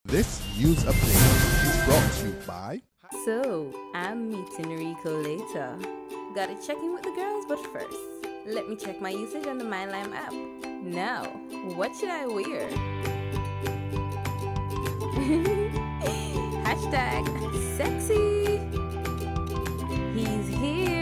This news update is brought to you by... So, I'm meeting Rico later. Gotta check in with the girls, but first, let me check my usage on the MyLime app. Now, what should I wear? Hashtag sexy. He's here.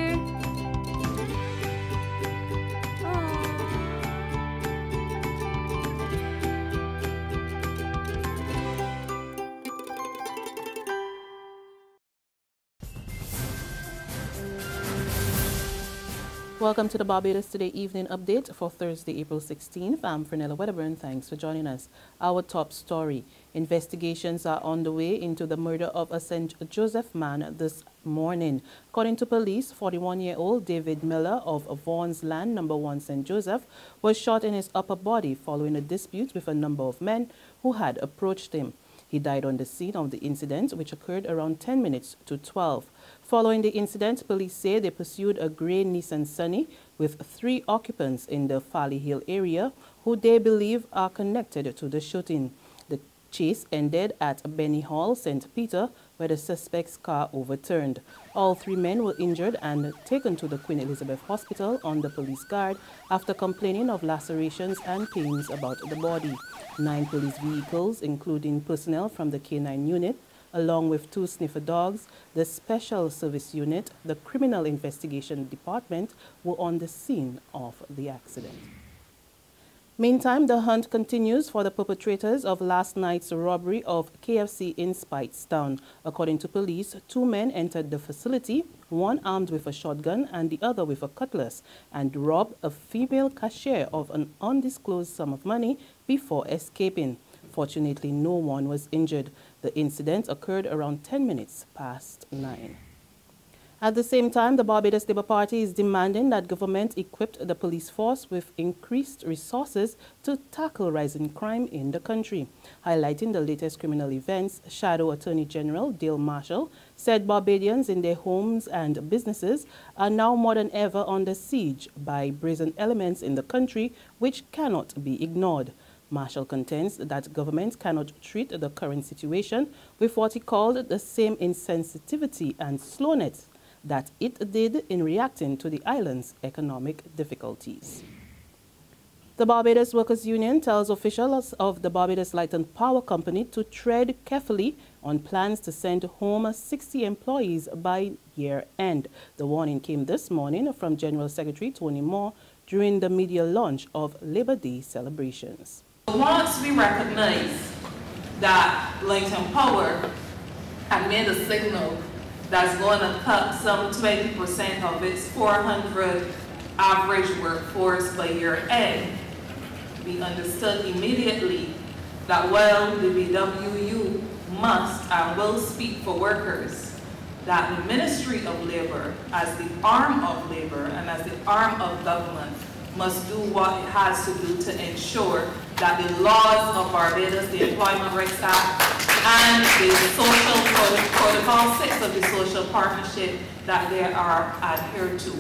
Welcome to the Barbados Today evening update for Thursday, April 16th. I'm Fernella Wedderburn. Thanks for joining us. Our top story. Investigations are on the way into the murder of a St. Joseph man this morning. According to police, 41-year-old David Miller of Vaughan's Land, number 1 St. Joseph, was shot in his upper body following a dispute with a number of men who had approached him. He died on the scene of the incident, which occurred around 10 minutes to 12. Following the incident, police say they pursued a grey Nissan Sunny with 3 occupants in the Farley Hill area who they believe are connected to the shooting. The chase ended at Benny Hall, St. Peter, where the suspect's car overturned. All 3 men were injured and taken to the Queen Elizabeth Hospital under police guard after complaining of lacerations and pains about the body. 9 police vehicles, including personnel from the K9 unit, along with 2 sniffer dogs, the Special Service Unit, the Criminal Investigation Department, were on the scene of the accident. Meantime, the hunt continues for the perpetrators of last night's robbery of KFC in Speightstown. According to police, 2 men entered the facility, one armed with a shotgun and the other with a cutlass, and robbed a female cashier of an undisclosed sum of money before escaping. Fortunately, no one was injured. The incident occurred around 10 minutes past 9. At the same time, the Barbados Labour Party is demanding that government equip the police force with increased resources to tackle rising crime in the country. Highlighting the latest criminal events, Shadow Attorney General Dale Marshall said Barbadians in their homes and businesses are now more than ever under siege by brazen elements in the country which cannot be ignored. Marshall contends that government cannot treat the current situation with what he called the same insensitivity and slowness that it did in reacting to the island's economic difficulties. The Barbados Workers' Union tells officials of the Barbados Light and Power Company to tread carefully on plans to send home 60 employees by year end. The warning came this morning from General Secretary Tony Moore during the media launch of Labor Day celebrations. Once we recognize that Light and Power had made a signal that's going to cut some 20% of its 400 average workforce by year end, we understood immediately that while the BWU must and will speak for workers, that the Ministry of Labour, as the arm of Labour and as the arm of government, must do what it has to do to ensure that the laws of Barbados, the Employment Rights Act, and the social protocol 6 of the social partnership that they are adhered to.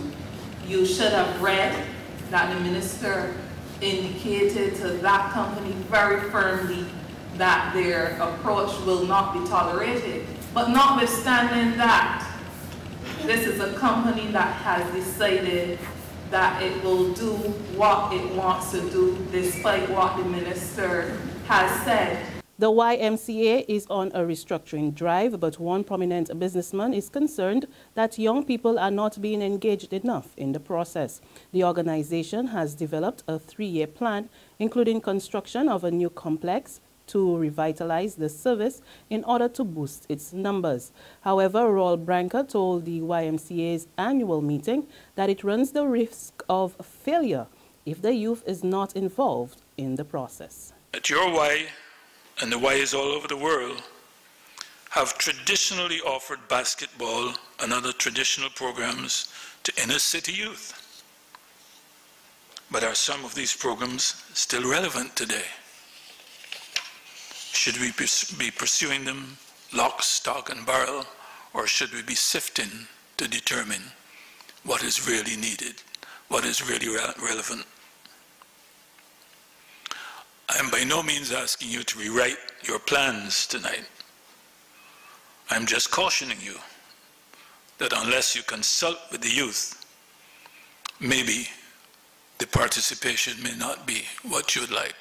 You should have read that the minister indicated to that company very firmly that their approach will not be tolerated. But notwithstanding that, this is a company that has decided that it will do what it wants to do despite what the minister has said. The YMCA is on a restructuring drive, but one prominent businessman is concerned that young people are not being engaged enough in the process. The organization has developed a 3-year plan, including construction of a new complex to revitalize the service in order to boost its numbers. However, Royal Branca told the YMCA's annual meeting that it runs the risk of failure if the youth is not involved in the process. At your Y, and the Ys all over the world, have traditionally offered basketball and other traditional programs to inner city youth. But are some of these programs still relevant today? Should we be pursuing them lock, stock, and barrel, or should we be sifting to determine what is really needed, what is really relevant? I am by no means asking you to rewrite your plans tonight. I'm just cautioning you that unless you consult with the youth, maybe the participation may not be what you would like.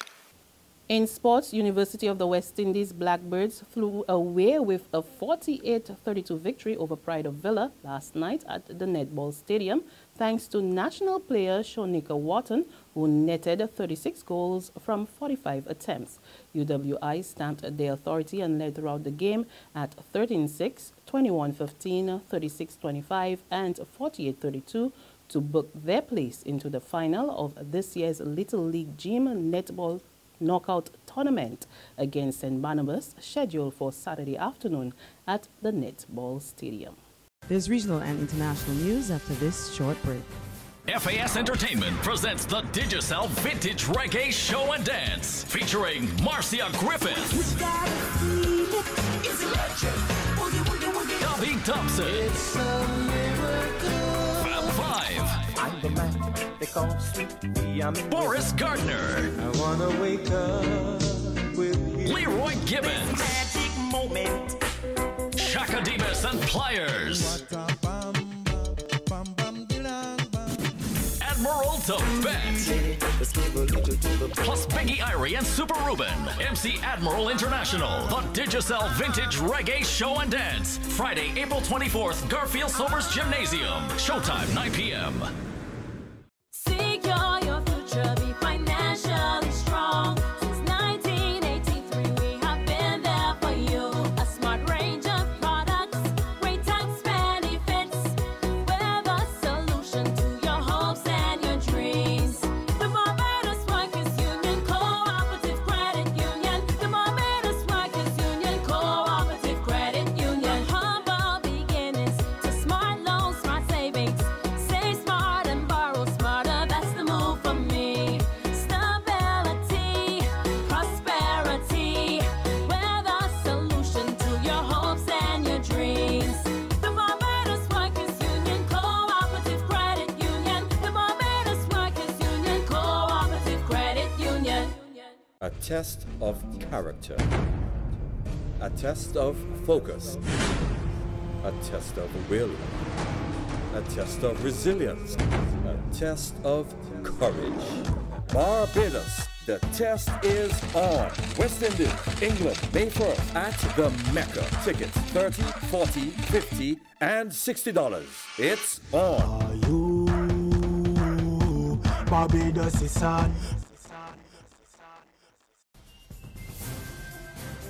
In sports, University of the West Indies Blackbirds flew away with a 48-32 victory over Pride of Villa last night at the Netball Stadium, thanks to national player Shonika Wharton, who netted 36 goals from 45 attempts. UWI stamped their authority and led throughout the game at 13-6, 21-15, 36-25, and 48-32 to book their place into the final of this year's Little League Gym Netball Knockout Tournament against St. Barnabas, scheduled for Saturday afternoon at the Netball Stadium. There's regional and international news after this short break. FAS Entertainment presents the Digicel Vintage Reggae Show and Dance, featuring Marcia Griffith, David Thompson, Fab Five, I'm the man they call sweet. Boris Gardner, I wanna wake up with you. Leroy Gibbons, Magic moment. Shaka Demus and Pliers, Admiral Tibet, plus Biggie Irie and Super Ruben. MC Admiral International, the Digicel Vintage Reggae Show and Dance, Friday, April 24th, Garfield Somers Gymnasium. Showtime 9 p.m. Secure your future, be financially strong. Since 1983, we have been there for you. A smart range of products, great tax benefits. We're the solution to your hopes and your dreams. The Barbados Workers Union Cooperative Credit Union. The Barbados Workers Union Cooperative Credit Union. Humble beginnings to smart loans, smart savings. Save smart and borrow smarter. That's the move for me. Stability, prosperity. We're the solution to your hopes and your dreams. The Barbados Workers Union Cooperative Credit Union. The Barbados Workers Union Cooperative Credit Union. A test of character, a test of focus, a test of will, a test of resilience, a test of courage. Barbados, the test is on. West Indies, England, May 1st at the Mecca. Tickets $30, $40, $50, and $60. It's on. Barbados is on.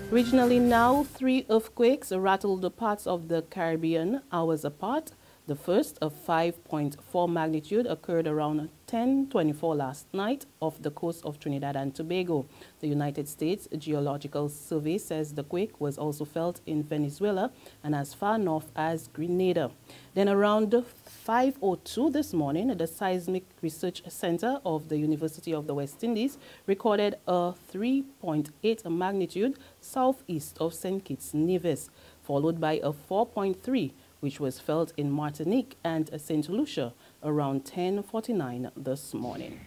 Regionally now, 3 earthquakes rattled the parts of the Caribbean hours apart. The first, of 5.4 magnitude, occurred around 10:24 last night off the coast of Trinidad and Tobago. The United States Geological Survey says the quake was also felt in Venezuela and as far north as Grenada. Then around 5:02 this morning, the Seismic Research Center of the University of the West Indies recorded a 3.8 magnitude southeast of St. Kitts Nevis, followed by a 4.3 which was felt in Martinique and St. Lucia around 10:49 this morning.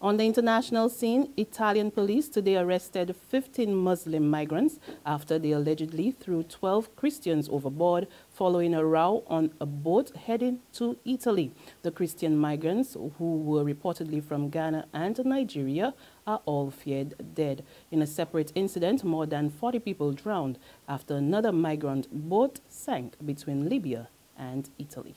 On the international scene, Italian police today arrested 15 Muslim migrants after they allegedly threw 12 Christians overboard following a row on a boat heading to Italy. The Christian migrants, who were reportedly from Ghana and Nigeria, are all feared dead. In a separate incident, more than 40 people drowned after another migrant boat sank between Libya and Italy.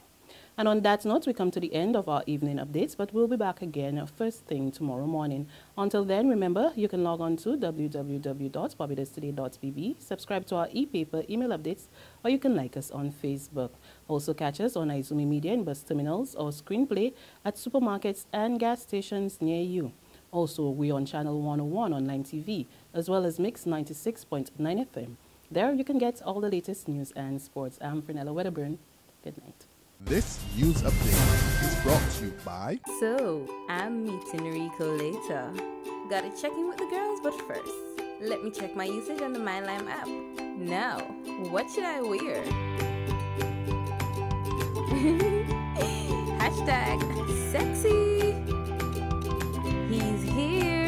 And on that note, we come to the end of our evening updates, but we'll be back again first thing tomorrow morning. Until then, remember, you can log on to www.barbadostoday.bb, subscribe to our e-paper email updates, or you can like us on Facebook. Also catch us on Izumi Media in bus terminals or Screenplay at supermarkets and gas stations near you. Also, we're on Channel 101 online TV, as well as Mix 96.9 FM. There you can get all the latest news and sports. I'm Fernella Wedderburn. Good night. This news update is brought to you by... So, I'm meeting Rico later. Gotta check in with the girls, but first, let me check my usage on the MyLime app. Now, what should I wear? Hashtag sexy. He's here.